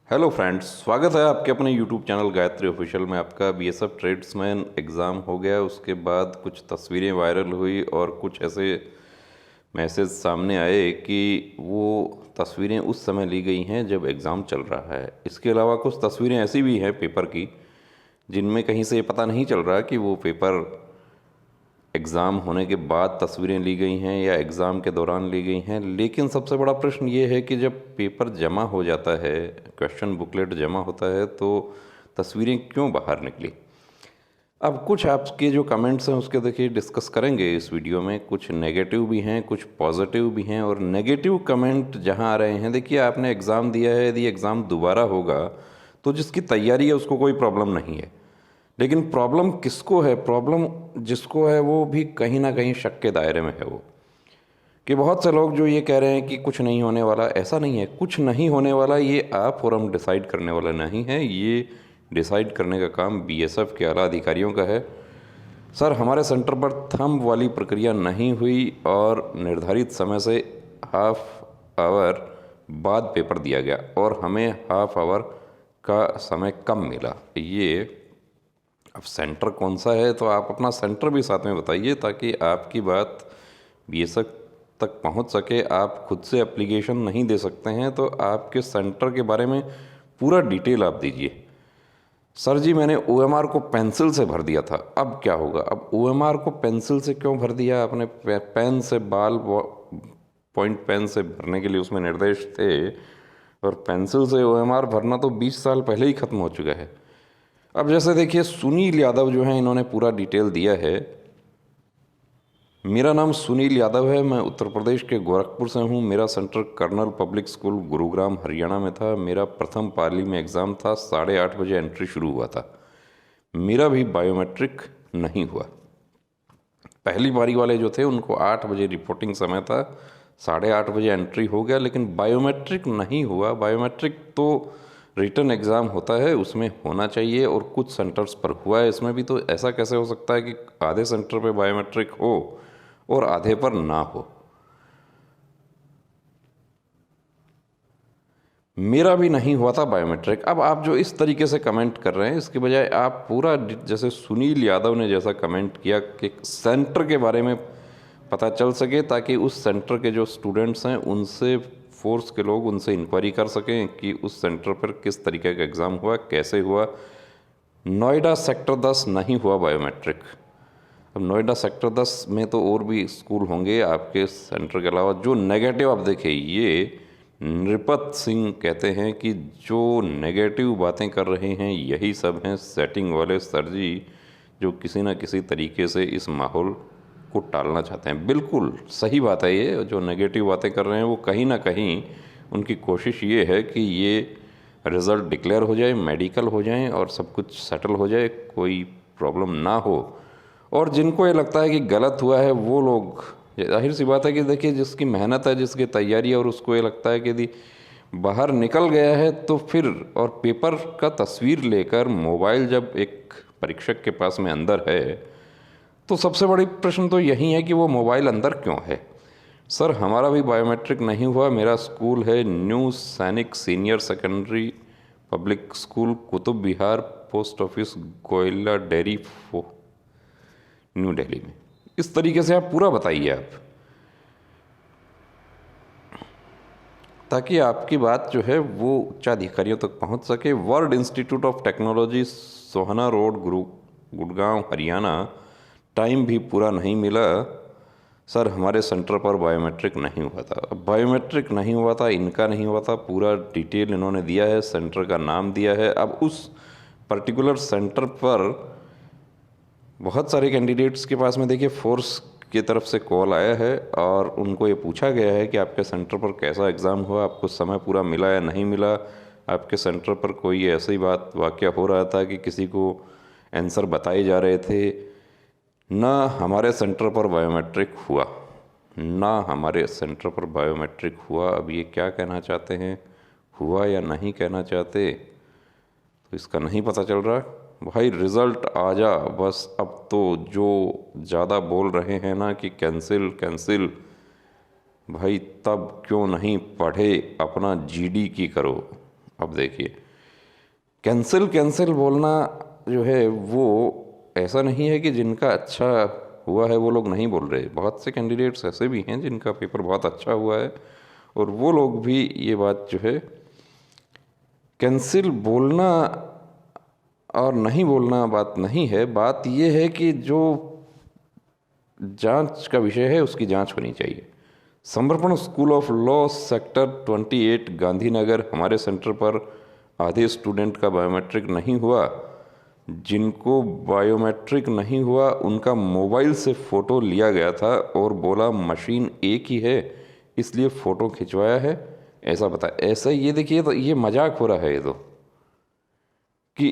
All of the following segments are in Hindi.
हेलो फ्रेंड्स, स्वागत है आपके अपने यूट्यूब चैनल गायत्री ऑफिशियल में। आपका बीएसएफ ट्रेड्समैन एग्ज़ाम हो गया, उसके बाद कुछ तस्वीरें वायरल हुई और कुछ ऐसे मैसेज सामने आए कि वो तस्वीरें उस समय ली गई हैं जब एग्ज़ाम चल रहा है। इसके अलावा कुछ तस्वीरें ऐसी भी हैं पेपर की जिनमें कहीं से ये पता नहीं चल रहा कि वो पेपर एग्ज़ाम होने के बाद तस्वीरें ली गई हैं या एग्ज़ाम के दौरान ली गई हैं। लेकिन सबसे बड़ा प्रश्न ये है कि जब पेपर जमा हो जाता है, क्वेश्चन बुकलेट जमा होता है, तो तस्वीरें क्यों बाहर निकली। अब कुछ आपके जो कमेंट्स हैं उसके देखिए डिस्कस करेंगे इस वीडियो में। कुछ नेगेटिव भी हैं, कुछ पॉजिटिव भी हैं। और नेगेटिव कमेंट जहां आ रहे हैं, देखिए आपने एग्ज़ाम दिया है, यदि एग्ज़ाम दोबारा होगा तो जिसकी तैयारी है उसको कोई प्रॉब्लम नहीं है। लेकिन प्रॉब्लम किसको है? प्रॉब्लम जिसको है वो भी कहीं ना कहीं शक के दायरे में है। वो कि बहुत से लोग जो ये कह रहे हैं कि कुछ नहीं होने वाला, ऐसा नहीं है। कुछ नहीं होने वाला ये आप और हम डिसाइड करने वाला नहीं है। ये डिसाइड करने का काम बीएसएफ के आला अधिकारियों का है। सर, हमारे सेंटर पर थंब वाली प्रक्रिया नहीं हुई और निर्धारित समय से हाफ आवर बाद पेपर दिया गया और हमें हाफ आवर का समय कम मिला। ये अब सेंटर कौन सा है तो आप अपना सेंटर भी साथ में बताइए ताकि आपकी बात बीएसएफ तक पहुंच सके। आप खुद से एप्लीकेशन नहीं दे सकते हैं तो आपके सेंटर के बारे में पूरा डिटेल आप दीजिए। सर जी, मैंने ओएमआर को पेंसिल से भर दिया था, अब क्या होगा? अब ओएमआर को पेंसिल से क्यों भर दिया आपने? पेन से पॉइंट पेन से भरने के लिए उसमें निर्देश थे, और पेंसिल से ओएमआर भरना तो 20 साल पहले ही ख़त्म हो चुका है। अब जैसे देखिए, सुनील यादव जो हैं, इन्होंने पूरा डिटेल दिया है। मेरा नाम सुनील यादव है, मैं उत्तर प्रदेश के गोरखपुर से हूँ। मेरा centre colonel public school Gurugram Haryana में था। मेरा प्रथम पाली में एग्ज़ाम था, 8:30 बजे एंट्री शुरू हुआ था। मेरा भी बायोमेट्रिक नहीं हुआ। पहली बारी वाले जो थे उनको 8 बजे रिपोर्टिंग समय था, 8:30 बजे एंट्री हो गया, लेकिन बायोमेट्रिक नहीं हुआ। बायोमेट्रिक तो रिटन एग्ज़ाम होता है, उसमें होना चाहिए, और कुछ सेंटर्स पर हुआ है। इसमें भी तो ऐसा कैसे हो सकता है कि आधे सेंटर पे बायोमेट्रिक हो और आधे पर ना हो? मेरा भी नहीं हुआ था बायोमेट्रिक। अब आप जो इस तरीके से कमेंट कर रहे हैं, इसके बजाय आप पूरा जैसे सुनील यादव ने जैसा कमेंट किया कि सेंटर के बारे में पता चल सके, ताकि उस सेंटर के जो स्टूडेंट्स हैं उनसे, फोर्स के लोग उनसे इंक्वायरी कर सकें कि उस सेंटर पर किस तरीके का एग्ज़ाम हुआ, कैसे हुआ। नोएडा सेक्टर 10 नहीं हुआ बायोमेट्रिक। अब नोएडा सेक्टर 10 में तो और भी स्कूल होंगे आपके सेंटर के अलावा। जो नेगेटिव, आप देखिए, ये नृपत सिंह कहते हैं कि जो नेगेटिव बातें कर रहे हैं यही सब हैं सेटिंग वाले सर जी, जो किसी न किसी तरीके से इस माहौल को टालना चाहते हैं। बिल्कुल सही बात है। ये जो नेगेटिव बातें कर रहे हैं वो कहीं ना कहीं उनकी कोशिश ये है कि ये रिज़ल्ट डिक्लेयर हो जाए, मेडिकल हो जाए और सब कुछ सेटल हो जाए, कोई प्रॉब्लम ना हो। और जिनको ये लगता है कि गलत हुआ है वो लोग, जाहिर सी बात है कि देखिए, जिसकी मेहनत है, जिसकी तैयारी है, और उसको ये लगता है कि यदि बाहर निकल गया है तो फिर, और पेपर का तस्वीर लेकर मोबाइल जब एक परीक्षक के पास में अंदर है, तो सबसे बड़ी प्रश्न तो यही है कि वो मोबाइल अंदर क्यों है। सर, हमारा भी बायोमेट्रिक नहीं हुआ। मेरा स्कूल है new Sainik senior secondary public school, Qutub Vihar, post office, Goyla dairy, new Delhi में। इस तरीके से आप पूरा बताइए आप, ताकि आपकी बात जो है वो उच्चाधिकारियों तक पहुंच सके। World institute of technology, Sohna road, Gurgaon, Haryana. Time भी पूरा नहीं मिला। सर, हमारे सेंटर पर बायोमेट्रिक नहीं हुआ था। अब बायोमेट्रिक नहीं हुआ था, इनका नहीं हुआ था, पूरा डिटेल इन्होंने दिया है, सेंटर का नाम दिया है। अब उस पर्टिकुलर सेंटर पर बहुत सारे कैंडिडेट्स के पास में देखिए फोर्स की तरफ से कॉल आया है और उनको ये पूछा गया है कि आपके सेंटर पर कैसा एग्ज़ाम हुआ, आपको समय पूरा मिला या नहीं मिला। आपके सेंटर पर कोई ऐसी बात वाक़या हो रहा था कि किसी को आंसर बताए जा रहे थे। ना हमारे सेंटर पर बायोमेट्रिक हुआ, ना हमारे सेंटर पर बायोमेट्रिक हुआ। अब ये क्या कहना चाहते हैं, हुआ या नहीं कहना चाहते, तो इसका नहीं पता चल रहा। भाई, रिज़ल्ट आ जा बस। अब तो जो ज़्यादा बोल रहे हैं ना कि कैंसिल कैंसिल, भाई तब क्यों नहीं पढ़े, अपना जीडी की करो। अब देखिए, कैंसिल कैंसिल बोलना जो है वो ऐसा नहीं है कि जिनका अच्छा हुआ है वो लोग नहीं बोल रहे। बहुत से कैंडिडेट्स ऐसे भी हैं जिनका पेपर बहुत अच्छा हुआ है और वो लोग भी ये बात जो है, कैंसिल बोलना और नहीं बोलना बात नहीं है। बात ये है कि जो जांच का विषय है उसकी जांच होनी चाहिए। समर्पण school of law sector 28 Gandhinagar, हमारे सेंटर पर आधे स्टूडेंट का बायोमेट्रिक नहीं हुआ। जिनको बायोमेट्रिक नहीं हुआ उनका मोबाइल से फ़ोटो लिया गया था और बोला मशीन एक ही है इसलिए फ़ोटो खिंचवाया है, ऐसा बता। ऐसा ये देखिए, तो ये मजाक हो रहा है ये तो, कि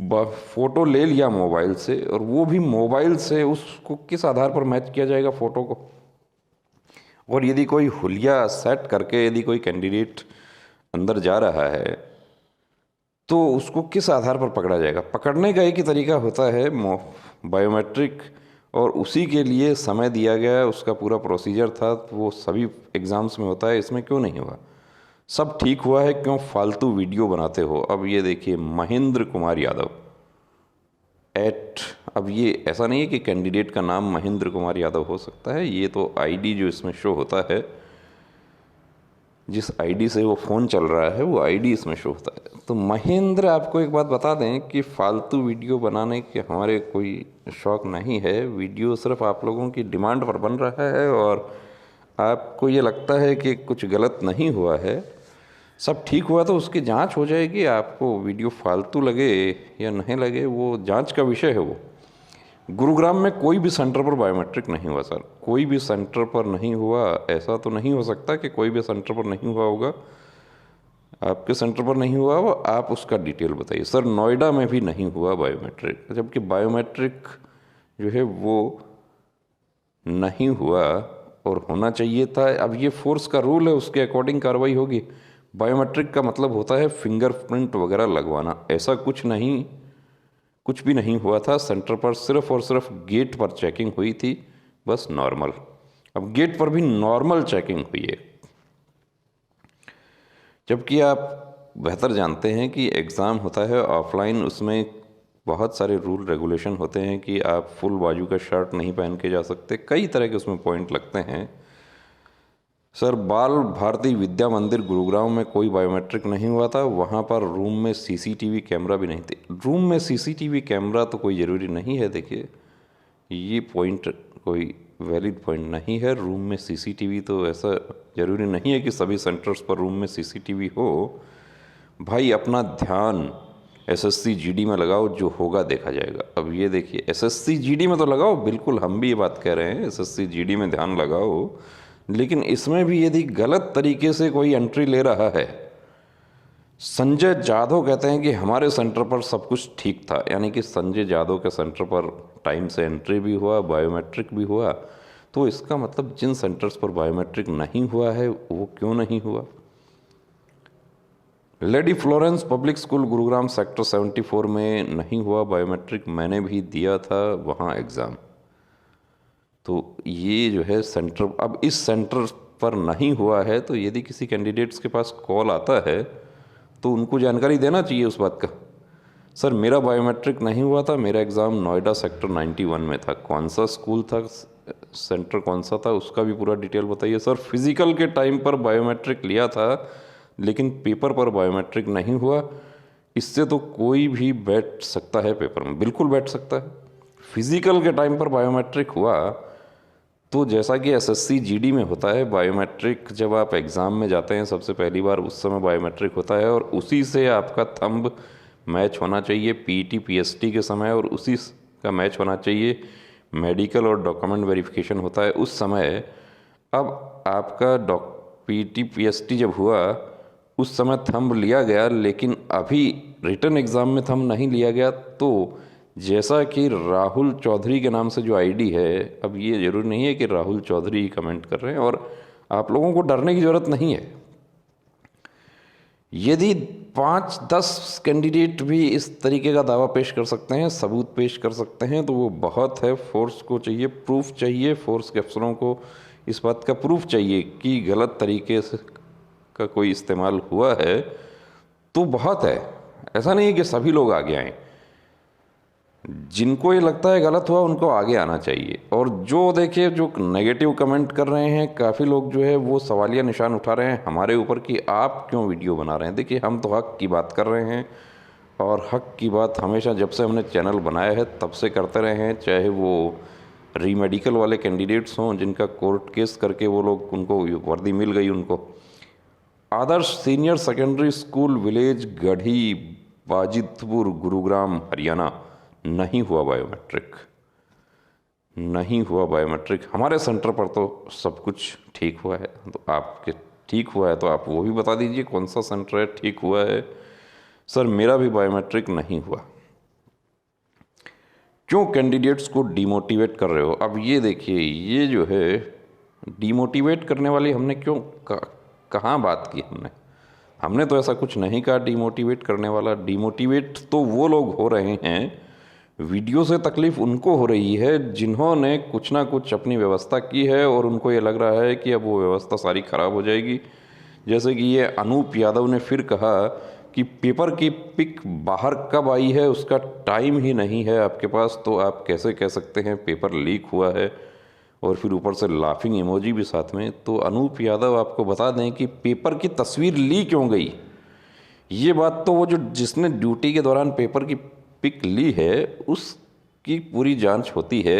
फ़ोटो ले लिया मोबाइल से, और वो भी मोबाइल से उसको किस आधार पर मैच किया जाएगा फ़ोटो को। और यदि कोई हुलिया सेट करके यदि कोई कैंडिडेट अंदर जा रहा है तो उसको किस आधार पर पकड़ा जाएगा। पकड़ने का एक ही तरीका होता है बायोमेट्रिक, और उसी के लिए समय दिया गया है, उसका पूरा प्रोसीजर था, तो वो सभी एग्ज़ाम्स में होता है। इसमें क्यों नहीं हुआ? सब ठीक हुआ है, क्यों फालतू वीडियो बनाते हो। अब ये देखिए, महेंद्र कुमार यादव एट, अब ये ऐसा नहीं है कि कैंडिडेट का नाम महेंद्र कुमार यादव हो सकता है, ये तो आईडी जो इसमें शो होता है, जिस आईडी से वो फ़ोन चल रहा है वो आईडी इसमें शो होता है। तो महेंद्र, आपको एक बात बता दें कि फालतू वीडियो बनाने के हमारे कोई शौक़ नहीं है। वीडियो सिर्फ आप लोगों की डिमांड पर बन रहा है, और आपको ये लगता है कि कुछ गलत नहीं हुआ है, सब ठीक हुआ तो उसकी जांच हो जाएगी। आपको वीडियो फालतू लगे या नहीं लगे वो जांच का विषय है। वो गुरुग्राम में कोई भी सेंटर पर बायोमेट्रिक नहीं हुआ सर, कोई भी सेंटर पर नहीं हुआ। ऐसा तो नहीं हो सकता कि कोई भी सेंटर पर नहीं हुआ होगा। आपके सेंटर पर नहीं हुआ हो, आप उसका डिटेल बताइए। सर नोएडा में भी नहीं हुआ बायोमेट्रिक, जबकि बायोमेट्रिक जो है वो नहीं हुआ और होना चाहिए था। अब ये फोर्स का रूल है, उसके अकॉर्डिंग कार्रवाई होगी। बायोमेट्रिक का मतलब होता है फिंगरप्रिंट वगैरह लगवाना, ऐसा कुछ भी नहीं हुआ था। सेंटर पर सिर्फ और सिर्फ गेट पर चेकिंग हुई थी, बस नॉर्मल। अब गेट पर भी नॉर्मल चेकिंग हुई है, जबकि आप बेहतर जानते हैं कि एग्ज़ाम होता है ऑफलाइन, उसमें बहुत सारे रूल रेगुलेशन होते हैं कि आप फुल बाजू का शर्ट नहीं पहन के जा सकते, कई तरह के उसमें पॉइंट लगते हैं। सर बाल भारती विद्या मंदिर गुरुग्राम में कोई बायोमेट्रिक नहीं हुआ था, वहाँ पर रूम में सीसीटीवी कैमरा भी नहीं थे। रूम में सीसीटीवी कैमरा तो कोई ज़रूरी नहीं है। देखिए, ये पॉइंट कोई वैलिड पॉइंट नहीं है। रूम में सीसीटीवी तो ऐसा ज़रूरी नहीं है कि सभी सेंटर्स पर रूम में सीसीटीवी हो। भाई अपना ध्यान एसएससी जीडी में लगाओ, जो होगा देखा जाएगा। अब ये देखिए, एसएससी जीडी में तो लगाओ, बिल्कुल हम भी ये बात कह रहे हैं, एसएससी जीडी में ध्यान लगाओ, लेकिन इसमें भी यदि गलत तरीके से कोई एंट्री ले रहा है। संजय जादव कहते हैं कि हमारे सेंटर पर सब कुछ ठीक था, यानी कि संजय जादव के सेंटर पर टाइम से एंट्री भी हुआ, बायोमेट्रिक भी हुआ। तो इसका मतलब जिन सेंटर्स पर बायोमेट्रिक नहीं हुआ है वो क्यों नहीं हुआ। Lady Florence public school Gurugram sector 74 में नहीं हुआ बायोमेट्रिक, मैंने भी दिया था वहाँ एग्ज़ाम। तो ये जो है सेंटर, अब इस सेंटर पर नहीं हुआ है, तो यदि किसी कैंडिडेट्स के पास कॉल आता है तो उनको जानकारी देना चाहिए उस बात का। सर मेरा बायोमेट्रिक नहीं हुआ था, मेरा एग्ज़ाम नोएडा सेक्टर 91 में था। कौन सा स्कूल था, सेंटर कौन सा था, उसका भी पूरा डिटेल बताइए। सर फिज़िकल के टाइम पर बायोमेट्रिक लिया था, लेकिन पेपर पर बायोमेट्रिक नहीं हुआ। इससे तो कोई भी बैठ सकता है पेपर में, बिल्कुल बैठ सकता है। फिज़िकल के टाइम पर बायोमेट्रिक हुआ तो जैसा कि एसएससी जीडी में होता है बायोमेट्रिक, जब आप एग्ज़ाम में जाते हैं सबसे पहली बार, उस समय बायोमेट्रिक होता है और उसी से आपका थंब मैच होना चाहिए पीटी पीएसटी के समय, और उसी का मैच होना चाहिए मेडिकल और डॉक्यूमेंट वेरिफिकेशन होता है उस समय। अब आपका पीटी पीएसटी जब हुआ उस समय थंब लिया गया, लेकिन अभी रिटन एग्ज़ाम में थंब नहीं लिया गया। तो जैसा कि राहुल चौधरी के नाम से जो आईडी है, अब ये ज़रूरी नहीं है कि राहुल चौधरी ही कमेंट कर रहे हैं, और आप लोगों को डरने की ज़रूरत नहीं है। यदि 5-10 कैंडिडेट भी इस तरीके का दावा पेश कर सकते हैं, सबूत पेश कर सकते हैं, तो वो बहुत है। फोर्स को चाहिए, प्रूफ चाहिए, फोर्स के अफसरों को इस बात का प्रूफ चाहिए कि गलत तरीके से का कोई इस्तेमाल हुआ है, तो बहुत है, ऐसा नहीं है कि सभी लोग आगे आएँ। जिनको ये लगता है गलत हुआ उनको आगे आना चाहिए। और जो देखिए जो नेगेटिव कमेंट कर रहे हैं, काफ़ी लोग जो है वो सवालिया निशान उठा रहे हैं हमारे ऊपर कि आप क्यों वीडियो बना रहे हैं। देखिए हम तो हक की बात कर रहे हैं, और हक की बात हमेशा जब से हमने चैनल बनाया है तब से करते रहे हैं, चाहे वो रीमेडिकल वाले कैंडिडेट्स हों जिनका कोर्ट केस करके वो लोग, उनको वर्दी मिल गई, उनको आदर्श सीनियर सेकेंडरी स्कूल विलेज गढ़ी बाजितपुर गुरुग्राम हरियाणा, नहीं हुआ बायोमेट्रिक, नहीं हुआ बायोमेट्रिक। हमारे सेंटर पर तो सब कुछ ठीक हुआ है। तो आपके ठीक हुआ है तो आप वो भी बता दीजिए कौन सा सेंटर है ठीक हुआ है। सर मेरा भी बायोमेट्रिक नहीं हुआ। क्यों कैंडिडेट्स को डिमोटिवेट कर रहे हो? अब ये देखिए, ये जो है डिमोटिवेट करने वाली हमने क्यों कहाँ बात की? हमने तो ऐसा कुछ नहीं कहा डिमोटिवेट करने वाला। डिमोटिवेट तो वो लोग हो रहे हैं, वीडियो से तकलीफ़ उनको हो रही है जिन्होंने कुछ ना कुछ अपनी व्यवस्था की है और उनको ये लग रहा है कि अब वो व्यवस्था सारी ख़राब हो जाएगी। जैसे कि ये अनूप यादव ने फिर कहा कि पेपर की पिक बाहर कब आई है उसका टाइम ही नहीं है आपके पास, तो आप कैसे कह सकते हैं पेपर लीक हुआ है? और फिर ऊपर से लाफिंग इमोजी भी साथ में। तो अनूप यादव आपको बता दें कि पेपर की तस्वीर ली क्यों गई, ये बात तो वो जो जिसने ड्यूटी के दौरान पेपर की पिक ली है उसकी पूरी जांच होती है।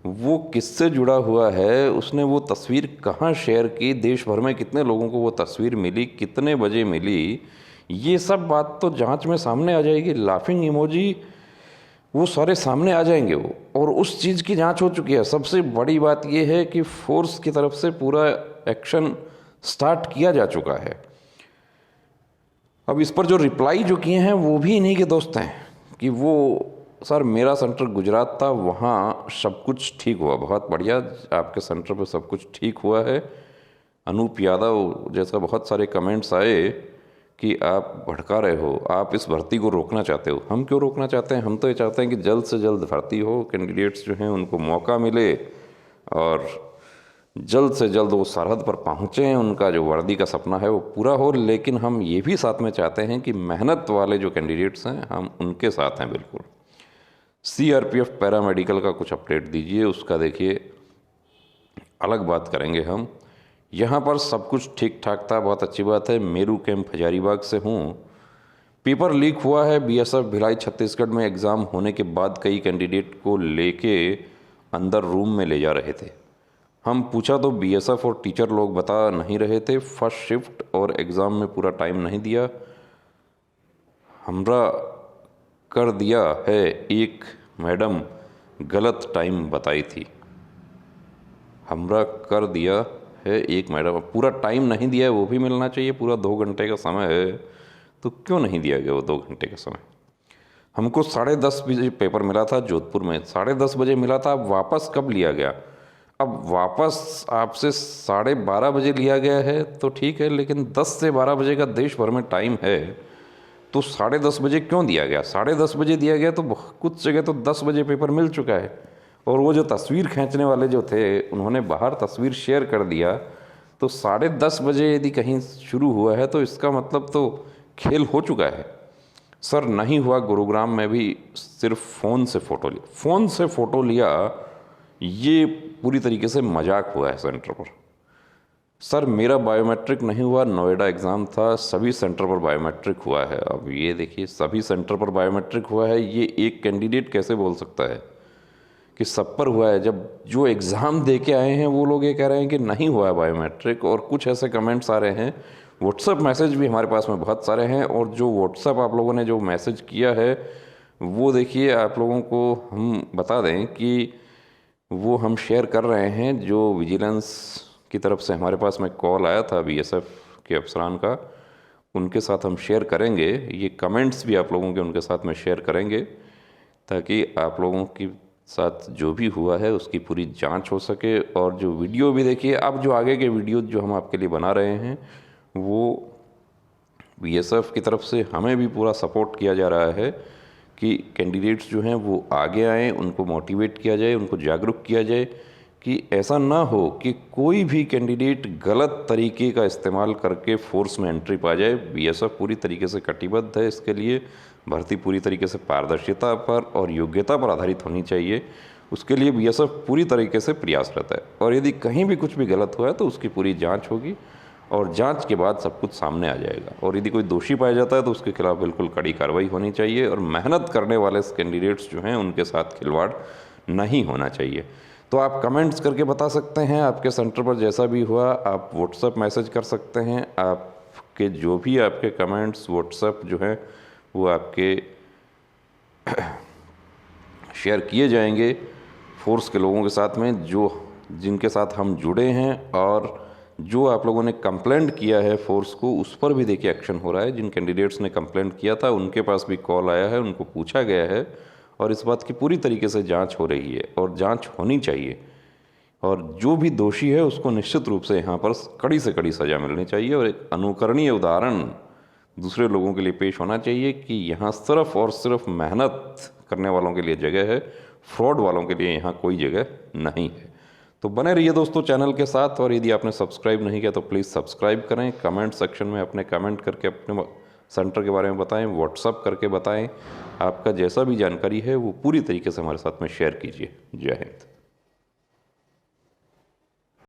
वो किससे जुड़ा हुआ है, उसने वो तस्वीर कहाँ शेयर की, देश भर में कितने लोगों को वो तस्वीर मिली, कितने बजे मिली, ये सब बात तो जांच में सामने आ जाएगी। लाफिंग इमोजी वो सारे सामने आ जाएंगे वो, और उस चीज़ की जांच हो चुकी है। सबसे बड़ी बात ये है कि फोर्स की तरफ से पूरा एक्शन स्टार्ट किया जा चुका है। अब इस पर जो रिप्लाई जो किए हैं वो भी इन्हीं के दोस्त हैं कि वो सर मेरा सेंटर गुजरात था, वहाँ सब कुछ ठीक हुआ, बहुत बढ़िया, आपके सेंटर पे सब कुछ ठीक हुआ है। अनूप यादव जैसा बहुत सारे कमेंट्स आए कि आप भड़का रहे हो, आप इस भर्ती को रोकना चाहते हो। हम क्यों रोकना चाहते हैं? हम तो ये चाहते हैं कि जल्द से जल्द भर्ती हो, कैंडिडेट्स जो हैं उनको मौका मिले और जल्द से जल्द वो सरहद पर पहुँचें, उनका जो वर्दी का सपना है वो पूरा हो। लेकिन हम ये भी साथ में चाहते हैं कि मेहनत वाले जो कैंडिडेट्स हैं हम उनके साथ हैं बिल्कुल। सीआरपीएफ पैरामेडिकल का कुछ अपडेट दीजिए, उसका देखिए अलग बात करेंगे हम। यहाँ पर सब कुछ ठीक ठाक था, बहुत अच्छी बात है। मेरू कैंप हजारीबाग से हूँ। पेपर लीक हुआ है बीएसएफ भिलाई छत्तीसगढ़ में। एग्ज़ाम होने के बाद कई कैंडिडेट को लेके अंदर रूम में ले जा रहे थे। हम पूछा तो बीएसएफ और टीचर लोग बता नहीं रहे थे। फर्स्ट शिफ्ट और एग्ज़ाम में पूरा टाइम नहीं दिया, हमरा कर दिया है। एक मैडम गलत टाइम बताई थी, हमरा कर दिया है एक मैडम, पूरा टाइम नहीं दिया है, वो भी मिलना चाहिए। पूरा 2 घंटे का समय है तो क्यों नहीं दिया गया वो 2 घंटे का समय? हमको 10:30 बजे पेपर मिला था जोधपुर में, 10:30 बजे मिला था। अब वापस कब लिया गया? अब वापस आपसे 12:30 बजे लिया गया है तो ठीक है, लेकिन 10 से 12 बजे का देश भर में टाइम है तो 10:30 बजे क्यों दिया गया? 10:30 बजे दिया गया तो कुछ जगह तो 10 बजे पेपर मिल चुका है। और वो जो तस्वीर खींचने वाले जो थे उन्होंने बाहर तस्वीर शेयर कर दिया, तो 10:30 बजे यदि कहीं शुरू हुआ है तो इसका मतलब तो खेल हो चुका है। सर नहीं हुआ, गुरुग्राम में भी सिर्फ फ़ोन से फ़ोटो लिया, फ़ोन से फ़ोटो लिया, ये पूरी तरीके से मजाक हुआ है सेंटर पर। सर मेरा बायोमेट्रिक नहीं हुआ, नोएडा एग्ज़ाम था, सभी सेंटर पर बायोमेट्रिक हुआ है। अब ये देखिए सभी सेंटर पर बायोमेट्रिक हुआ है, ये एक कैंडिडेट कैसे बोल सकता है कि सब पर हुआ है, जब जो एग्ज़ाम दे के आए हैं वो लोग ये कह रहे हैं कि नहीं हुआ है बायोमेट्रिक। और कुछ ऐसे कमेंट्स आ रहे हैं, व्हाट्सएप मैसेज भी हमारे पास में बहुत सारे हैं, और जो व्हाट्सएप आप लोगों ने जो मैसेज किया है वो देखिए आप लोगों को हम बता दें कि वो हम शेयर कर रहे हैं। जो विजिलेंस की तरफ से हमारे पास में कॉल आया था बीएसएफ के अफसरान का, उनके साथ हम शेयर करेंगे। ये कमेंट्स भी आप लोगों के उनके साथ में शेयर करेंगे ताकि आप लोगों के साथ जो भी हुआ है उसकी पूरी जांच हो सके। और जो वीडियो भी देखिए, अब जो आगे के वीडियो जो हम आपके लिए बना रहे हैं वो बीएसएफ की तरफ से हमें भी पूरा सपोर्ट किया जा रहा है कि कैंडिडेट्स जो हैं वो आगे आएँ, उनको मोटिवेट किया जाए, उनको जागरूक किया जाए कि ऐसा ना हो कि कोई भी कैंडिडेट गलत तरीके का इस्तेमाल करके फोर्स में एंट्री पा जाए। बीएसएफ पूरी तरीके से कटिबद्ध है इसके लिए। भर्ती पूरी तरीके से पारदर्शिता पर और योग्यता पर आधारित होनी चाहिए। उसके लिए बीएसएफ पूरी तरीके से प्रयासरत है और यदि कहीं भी कुछ भी गलत हुआ है तो उसकी पूरी जांच होगी और जांच के बाद सब कुछ सामने आ जाएगा। और यदि कोई दोषी पाया जाता है तो उसके खिलाफ बिल्कुल कड़ी कार्रवाई होनी चाहिए और मेहनत करने वाले कैंडिडेट्स जो हैं उनके साथ खिलवाड़ नहीं होना चाहिए। तो आप कमेंट्स करके बता सकते हैं, आपके सेंटर पर जैसा भी हुआ आप व्हाट्सएप मैसेज कर सकते हैं। आपके जो भी आपके कमेंट्स व्हाट्सएप जो हैं वो आपके शेयर किए जाएंगे फोर्स के लोगों के साथ में, जो जिनके साथ हम जुड़े हैं। और जो आप लोगों ने कंप्लेंट किया है फोर्स को, उस पर भी देखिए एक्शन हो रहा है। जिन कैंडिडेट्स ने कंप्लेंट किया था उनके पास भी कॉल आया है, उनको पूछा गया है और इस बात की पूरी तरीके से जांच हो रही है और जांच होनी चाहिए। और जो भी दोषी है उसको निश्चित रूप से यहाँ पर कड़ी से कड़ी सज़ा मिलनी चाहिए और एक अनुकरणीय उदाहरण दूसरे लोगों के लिए पेश होना चाहिए कि यहाँ सिर्फ और सिर्फ मेहनत करने वालों के लिए जगह है, फ्रॉड वालों के लिए यहाँ कोई जगह नहीं है। तो बने रहिए दोस्तों चैनल के साथ और यदि आपने सब्सक्राइब नहीं किया तो प्लीज़ सब्सक्राइब करें। कमेंट सेक्शन में अपने कमेंट करके अपने सेंटर के बारे में बताएं, व्हाट्सअप करके बताएं। आपका जैसा भी जानकारी है वो पूरी तरीके से हमारे साथ में शेयर कीजिए। जय हिंद।